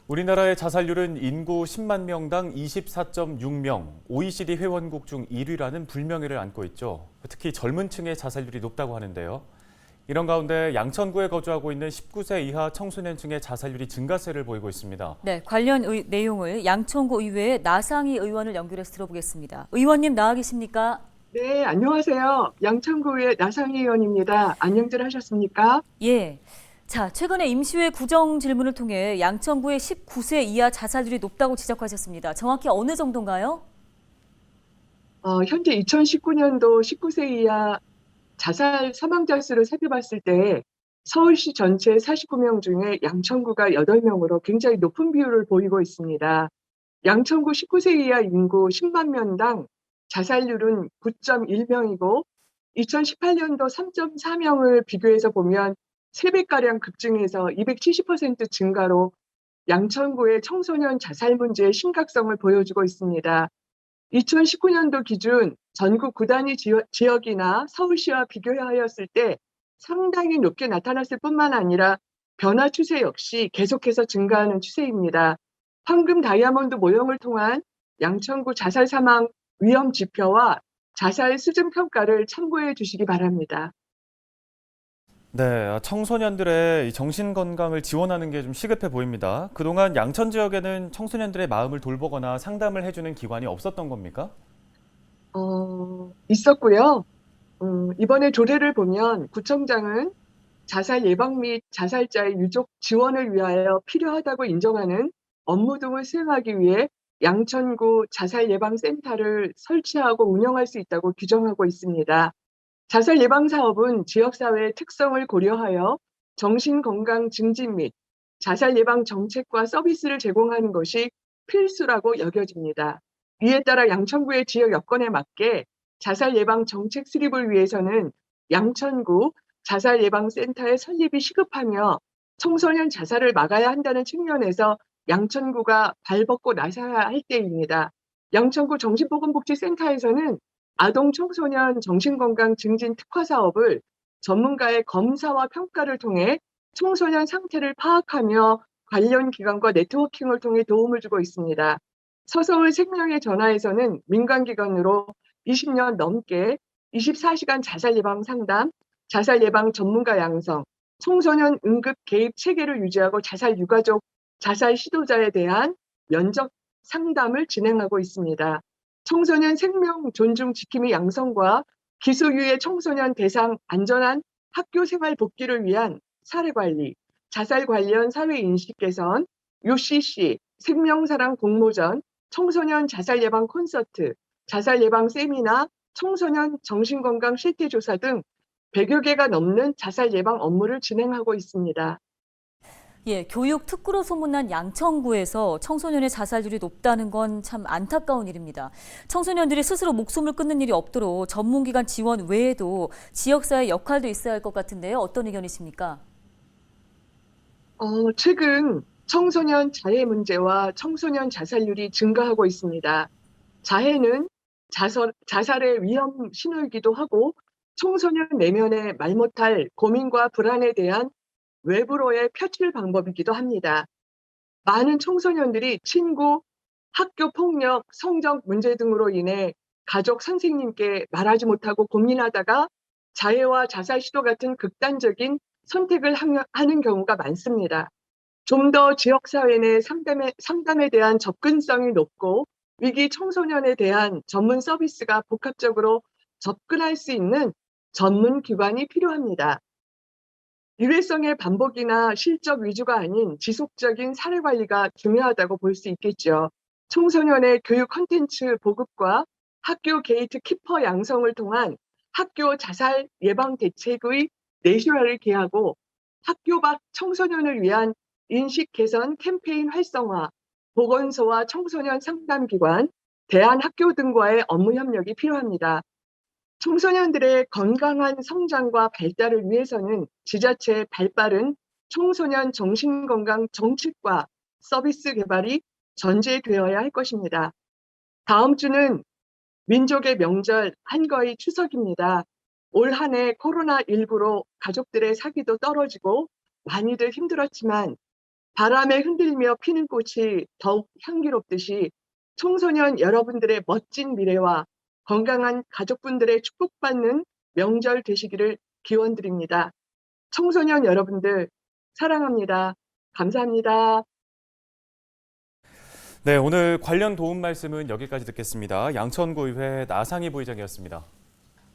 우리나라의 자살률은 인구 10만 명당 24.6명, OECD 회원국 중 1위라는 불명예를 안고 있죠. 특히 젊은 층의 자살률이 높다고 하는데요. 이런 가운데 양천구에 거주하고 있는 19세 이하 청소년층의 자살률이 증가세를 보이고 있습니다. 네, 관련 내용을 양천구 의회의 나상희 의원을 연결해서 들어보겠습니다. 의원님 나와 계십니까? 네, 안녕하세요. 양천구의 나상희 의원입니다. 안녕들 하셨습니까? 예. 자, 최근에 임시회 구정 질문을 통해 양천구의 19세 이하 자살률이 높다고 지적하셨습니다. 정확히 어느 정도인가요? 현재 2019년도 19세 이하 자살 사망자 수를 살펴봤을 때 서울시 전체 49명 중에 양천구가 8명으로 굉장히 높은 비율을 보이고 있습니다. 양천구 19세 이하 인구 10만 명당 자살률은 9.1명이고 2018년도 3.4명을 비교해서 보면 3배가량 급증해서 270% 증가로 양천구의 청소년 자살 문제의 심각성을 보여주고 있습니다. 2019년도 기준 전국 구단위 지역이나 서울시와 비교하였을 때 상당히 높게 나타났을 뿐만 아니라 변화 추세 역시 계속해서 증가하는 추세입니다. 황금 다이아몬드 모형을 통한 양천구 자살 사망 위험 지표와 자살 수준 평가를 참고해 주시기 바랍니다. 네, 청소년들의 정신 건강을 지원하는 게 좀 시급해 보입니다. 그동안 양천 지역에는 청소년들의 마음을 돌보거나 상담을 해주는 기관이 없었던 겁니까? 있었고요. 이번에 조례를 보면 구청장은 자살 예방 및 자살자의 유족 지원을 위하여 필요하다고 인정하는 업무 등을 수행하기 위해 양천구 자살예방센터를 설치하고 운영할 수 있다고 규정하고 있습니다. 자살 예방 사업은 지역사회의 특성을 고려하여 정신건강 증진 및 자살 예방 정책과 서비스를 제공하는 것이 필수라고 여겨집니다. 이에 따라 양천구의 지역 여건에 맞게 자살 예방 정책 수립을 위해서는 양천구 자살 예방센터의 설립이 시급하며 청소년 자살을 막아야 한다는 측면에서 양천구가 발벗고 나서야 할 때입니다. 양천구 정신보건복지센터에서는 아동 청소년 정신건강 증진 특화 사업을 전문가의 검사와 평가를 통해 청소년 상태를 파악하며 관련 기관과 네트워킹을 통해 도움을 주고 있습니다. 서서울 생명의 전화에서는 민간기관으로 20년 넘게 24시간 자살 예방 상담, 자살 예방 전문가 양성, 청소년 응급 개입 체계를 유지하고 자살 유가족, 자살 시도자에 대한 면접 상담을 진행하고 있습니다. 청소년 생명 존중 지킴이 양성과 기소유예 청소년 대상 안전한 학교 생활 복귀를 위한 사례 관리, 자살 관련 사회 인식 개선, UCC, 생명사랑 공모전, 청소년 자살 예방 콘서트, 자살 예방 세미나, 청소년 정신건강 실태조사 등 100여 개가 넘는 자살 예방 업무를 진행하고 있습니다. 예, 교육 특구로 소문난 양천구에서 청소년의 자살률이 높다는 건 참 안타까운 일입니다. 청소년들이 스스로 목숨을 끊는 일이 없도록 전문기관 지원 외에도 지역사회 역할도 있어야 할 것 같은데요. 어떤 의견이십니까? 최근 청소년 자해 문제와 청소년 자살률이 증가하고 있습니다. 자해는 자살의 위험 신호이기도 하고 청소년 내면의 말 못할 고민과 불안에 대한 외부로의 표출 방법이기도 합니다. 많은 청소년들이 친구, 학교 폭력, 성적 문제 등으로 인해 가족, 선생님께 말하지 못하고 고민하다가 자해와 자살 시도 같은 극단적인 선택을 하는 경우가 많습니다. 좀 더 지역사회 내 상담에 대한 접근성이 높고 위기 청소년에 대한 전문 서비스가 복합적으로 접근할 수 있는 전문 기관이 필요합니다. 일회성의 반복이나 실적 위주가 아닌 지속적인 사례 관리가 중요하다고 볼 수 있겠죠. 청소년의 교육 콘텐츠 보급과 학교 게이트 키퍼 양성을 통한 학교 자살 예방 대책의 내실화를 기하고 학교 밖 청소년을 위한 인식 개선 캠페인 활성화, 보건소와 청소년 상담기관, 대안학교 등과의 업무 협력이 필요합니다. 청소년들의 건강한 성장과 발달을 위해서는 지자체의 발빠른 청소년 정신건강 정책과 서비스 개발이 전제되어야 할 것입니다. 다음 주는 민족의 명절 한가위 추석입니다. 올 한 해 코로나19로 가족들의 사기도 떨어지고 많이들 힘들었지만 바람에 흔들며 피는 꽃이 더욱 향기롭듯이 청소년 여러분들의 멋진 미래와 건강한 가족분들의 축복받는 명절 되시기를 기원드립니다. 청소년 여러분들 사랑합니다. 감사합니다. 네, 오늘 관련 도움 말씀은 여기까지 듣겠습니다. 양천구의회 나상희 부의장이었습니다.